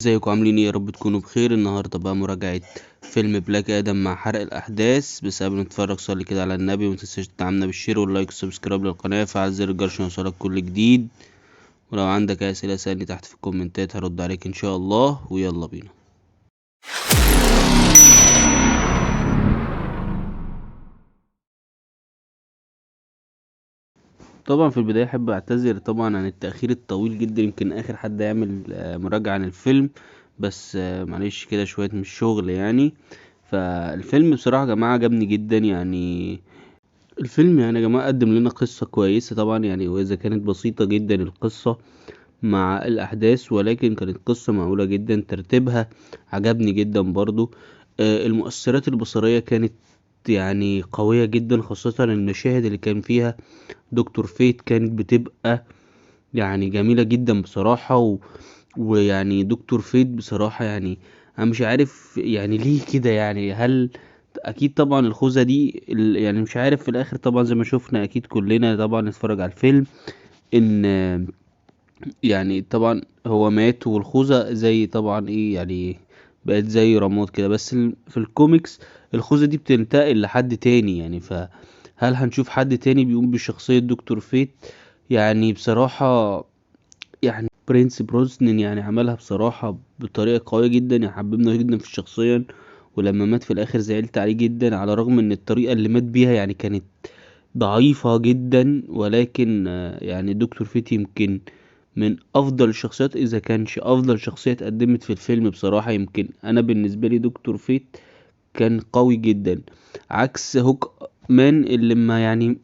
ازيكم عاملين ايه؟ يا رب تكونوا بخير. النهارده بقى مراجعة فيلم بلاك ادم مع حرق الاحداث. بس قبل ما نتفرج صلي كده على النبي، ومتنساش تدعمنا بالشير واللايك والسبسكرايب للقناة، فعل زر الجرس عشان يوصلك كل جديد. ولو عندك اي اسئلة سألني تحت في الكومنتات، هرد عليك ان شاء الله. ويلا بينا. طبعا في البداية احب اعتذر طبعا عن التأخير الطويل جدا، يمكن اخر حد يعمل مراجعة عن الفيلم. بس معلش كده شوية من الشغل يعني. فالفيلم بصراحة يا جماعة عجبني جدا يعني. الفيلم يعني يا جماعة قدم لنا قصة كويسة طبعا يعني، وإذا كانت بسيطة جدا القصة مع الأحداث، ولكن كانت قصة معقولة جدا. ترتيبها عجبني جدا برضو. المؤثرات البصرية كانت يعني قوية جدا، خاصة المشاهد اللي كان فيها دكتور فيت كانت بتبقى يعني جميلة جدا بصراحة. ويعني دكتور فيت بصراحة يعني انا مش عارف يعني ليه كده يعني. هل اكيد طبعا الخوذة دي يعني مش عارف في الاخر طبعا زي ما شفنا اكيد كلنا طبعا نتفرج على الفيلم ان يعني طبعا هو مات، والخوذة زي طبعا ايه يعني بقت زي رماد كده. بس في الكوميكس الخوذة دي بتنتقل لحد تاني يعني. فهل هنشوف حد تاني بيقوم بشخصية دكتور فيت؟ يعني بصراحة يعني برنس بروسنان يعني عملها بصراحة بطريقة قوية جدا، يعني حببنا جدا في الشخصية. ولما مات في الآخر زعلت عليه جدا، على الرغم ان الطريقة اللي مات بيها يعني كانت ضعيفة جدا. ولكن يعني دكتور فيت يمكن من أفضل الشخصيات، إذا كانش أفضل شخصية اتقدمت في الفيلم بصراحة. يمكن أنا بالنسبة لي دكتور فيت كان قوي جدا، عكس هوك مان اللي ما يعني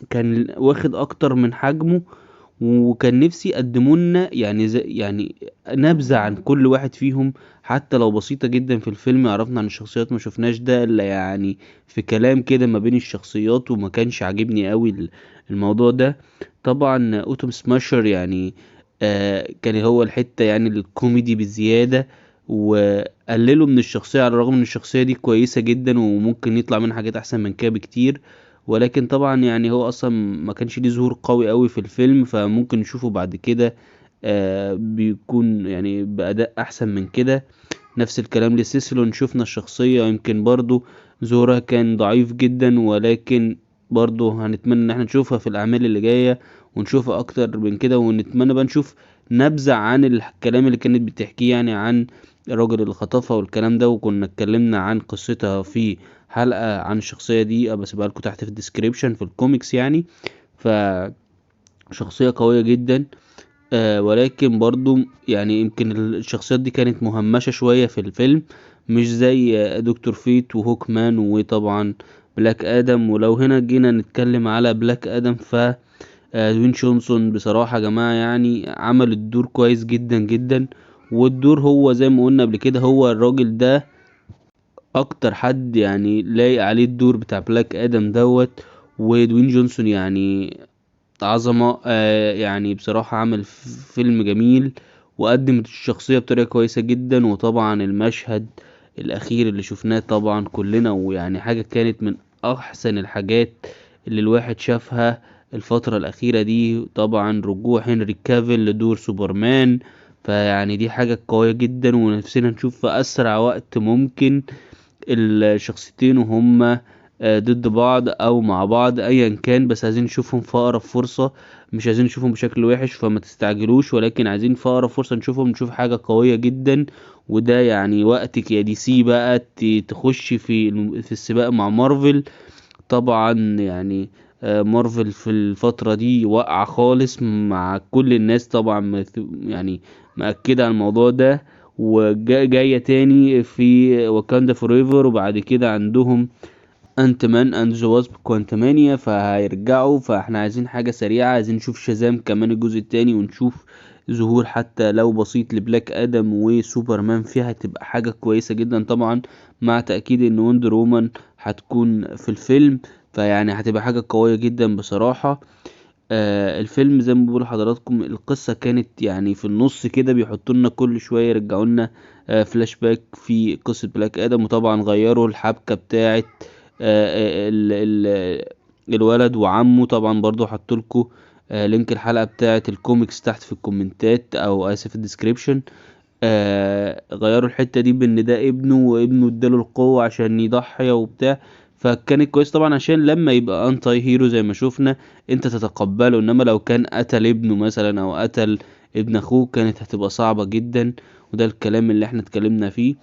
كان واخد أكتر من حجمه. وكان نفسي يقدموا لنا يعني زي يعني نبذة عن كل واحد فيهم، حتى لو بسيطة جدا في الفيلم. عرفنا عن الشخصيات، ما شفناش ده الا يعني في كلام كده ما بين الشخصيات، وما كانش عاجبني قوي الموضوع ده. طبعا اوتوم سماشر يعني كان هو الحتة يعني الكوميدي بزيادة، وقللوا من الشخصية على الرغم ان الشخصية دي كويسة جدا وممكن يطلع منها حاجات احسن من كده بكتير. ولكن طبعا يعني هو اصلا ما كانش ليه ظهور قوي قوي في الفيلم، فممكن نشوفه بعد كده بيكون يعني بأداء احسن من كده. نفس الكلام لسيسلون، شفنا الشخصية يمكن برضو ظهورها كان ضعيف جدا، ولكن برضو هنتمنى ان احنا نشوفها في الاعمال اللي جاية ونشوفها اكتر من كده. ونتمنى بقى نشوف نبذة عن الكلام اللي كانت بتحكيه يعني عن الراجل اللي خطفها والكلام ده. وكنا اتكلمنا عن قصتها في حلقة عن الشخصية دي، بس بقى لكم تحت في الديسكريبشن في الكوميكس يعني. فشخصية قوية جدا. ولكن برضو يعني يمكن الشخصيات دي كانت مهمشة شوية في الفيلم، مش زي دكتور فيت وهوك مان وطبعا بلاك ادم. ولو هنا جينا نتكلم على بلاك ادم ف دوين جونسون بصراحة يا جماعة يعني عمل الدور كويس جدا جدا. والدور هو زي ما قلنا قبل كده، هو الراجل ده اكتر حد يعني لايق عليه الدور بتاع بلاك ادم دوت. ودوين جونسون يعني عظمة يعني بصراحة عمل فيلم جميل، وقدم الشخصية بطريقة كويسة جدا. وطبعا المشهد الأخير اللي شفناه طبعا كلنا، ويعني حاجة كانت من أحسن الحاجات اللي الواحد شافها الفترة الأخيرة دي، طبعا رجوع هنري كافيل لدور سوبرمان. فيعني دي حاجة قوية جدا، ونفسنا نشوف في أسرع وقت ممكن الشخصيتين وهما ضد بعض او مع بعض ايا كان. بس عايزين نشوفهم في اقرب فرصة، مش عايزين نشوفهم بشكل وحش فما تستعجلوش، ولكن عايزين في اقرب فرصة نشوفهم، نشوف حاجة قوية جدا. وده يعني وقتك يا دي سي بقى تخش في السباق مع مارفل. طبعا يعني مارفل في الفترة دي واقعة خالص مع كل الناس طبعا يعني مأكدة على الموضوع ده. وجاية تاني في واكاندا فوريفر، وبعد كده عندهم انت مان اند ذا واسب كوانتمانيا فهيرجعوا. فاحنا عايزين حاجة سريعة، عايزين نشوف شازام كمان الجزء التاني، ونشوف ظهور حتى لو بسيط لبلاك ادم وسوبرمان فيها، هتبقى حاجة كويسة جدا طبعا. مع تأكيد ان وندر وومن هتكون في الفيلم، فيعني هتبقى حاجة قوية جدا بصراحة. الفيلم زي ما بقول لحضراتكم القصة كانت يعني في النص كده، بيحطوا لنا كل شوية يرجعوا لنا فلاش باك في قصة بلاك ادم. وطبعا غيروا الحبكة بتاعت ال ال الولد وعمه. طبعا برضو حطوا لكم لينك الحلقة بتاعت الكوميكس تحت في الكومنتات، او اسف الديسكريبشن. غيروا الحتة دي بان ده ابنه وابنه اداله القوة عشان يضحي وبتاع. فكانت كويس طبعا عشان لما يبقى انتي هيرو زي ما شفنا انت تتقبله، انما لو كان قتل ابنه مثلا او قتل ابن اخوه كانت هتبقى صعبة جدا. وده الكلام اللي احنا اتكلمنا فيه.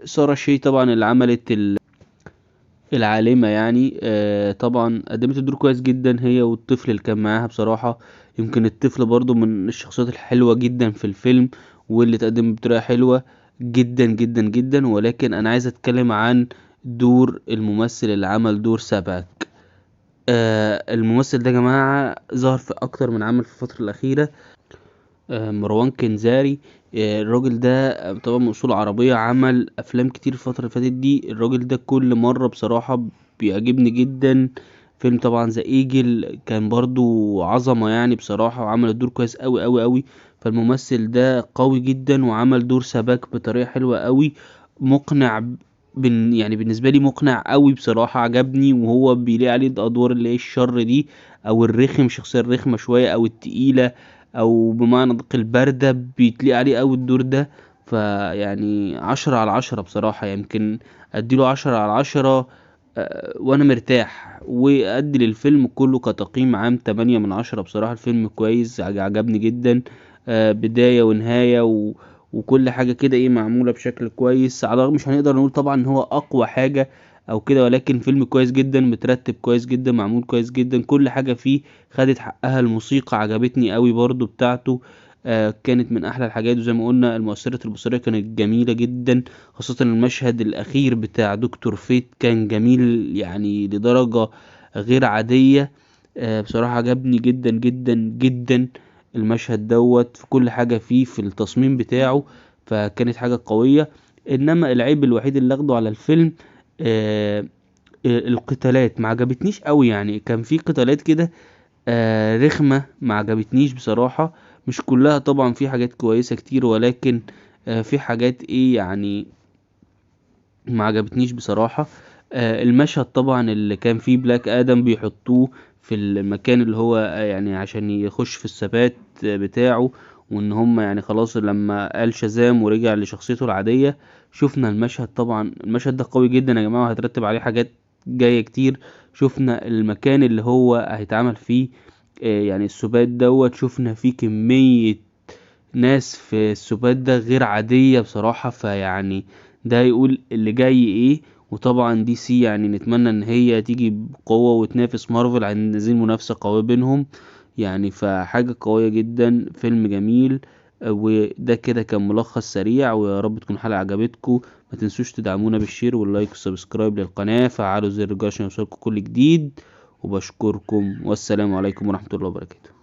سارة شي طبعا اللي عملت العالمة يعني طبعا قدمت الدور كويس جدا، هي والطفل اللي كان معاها بصراحة. يمكن الطفل برضو من الشخصيات الحلوة جدا في الفيلم، واللي اتقدم بطريقة حلوة جدا جدا جدا. ولكن انا عايز اتكلم عن دور الممثل اللي عمل دور سباك. الممثل ده يا جماعة ظهر في اكتر من عمل في الفترة الاخيرة. مروان كنزاري. الراجل ده طبعا من اصول عربية، عمل افلام كتير الفترة اللي فاتت دي. الراجل ده كل مرة بصراحة بيعجبني جدا. فيلم طبعا ذا ايجل كان برضو عظمة يعني بصراحة، وعمل الدور كويس قوي قوي قوي. فالممثل ده قوي جدا وعمل دور سباك بطريقة حلوة قوي، مقنع. يعني بالنسبة لي مقنع قوي بصراحة، عجبني. وهو بيلاقي عليه الادوار اللي هي الشر دي، او الرخم، الشخصية الرخمة شوية او التقيلة، او بمعنى دق الباردة، بيتليق عليه اوي الدور ده. فيعني 10/10 بصراحة، يمكن اديله 10/10. وانا مرتاح. وادي للفيلم كله كتقييم عام 8/10 بصراحة. الفيلم كويس، عجبني جدا. بداية ونهاية وكل حاجة كده ايه معمولة بشكل كويس. على الرغم مش هنقدر نقول طبعا ان هو اقوى حاجة او كده، ولكن فيلم كويس جدا، مترتب كويس جدا، معمول كويس جدا، كل حاجة فيه خدت حقها. الموسيقى عجبتني قوي برضو بتاعته، كانت من احلى الحاجات. وزي ما قلنا المؤثرات البصرية كانت جميلة جدا، خاصة المشهد الاخير بتاع دكتور فيت كان جميل يعني لدرجة غير عادية. بصراحة عجبني جدا جدا جدا المشهد دوت في كل حاجة فيه، في التصميم بتاعه. فكانت حاجة قوية. انما العيب الوحيد اللي اخده على الفيلم آه القتالات ما عجبتنيش قوي. يعني كان في قتالات كده رخمة، ما عجبتنيش بصراحة. مش كلها طبعا، في حاجات كويسة كتير، ولكن في حاجات ايه يعني ما عجبتنيش بصراحة. المشهد طبعا اللي كان فيه بلاك ادم بيحطوه في المكان اللي هو يعني عشان يخش في الثبات بتاعه، وان هم يعني خلاص لما قال شازام ورجع لشخصيته العادية. شفنا المشهد، طبعا المشهد ده قوي جدا يا جماعة، وهترتب عليه حاجات جاية كتير. شفنا المكان اللي هو هيتعمل فيه يعني السبات دوت، شفنا فيه كمية ناس في السبات ده غير عادية بصراحة. فيعني ده يقول اللي جاي ايه. وطبعا دي سي يعني نتمنى ان هي تيجي بقوة وتنافس مارفل، عايزين منافسة قوية بينهم يعني. فحاجة قوية جدا، فيلم جميل. وده كده كان ملخص سريع، ويا رب تكون الحلقة عجبتكم. ما تنسوش تدعمونا بالشير واللايك والسبسكرايب للقناة، فعلوا زر الجرس عشان يوصلكم كل جديد. وبشكركم، والسلام عليكم ورحمة الله وبركاته.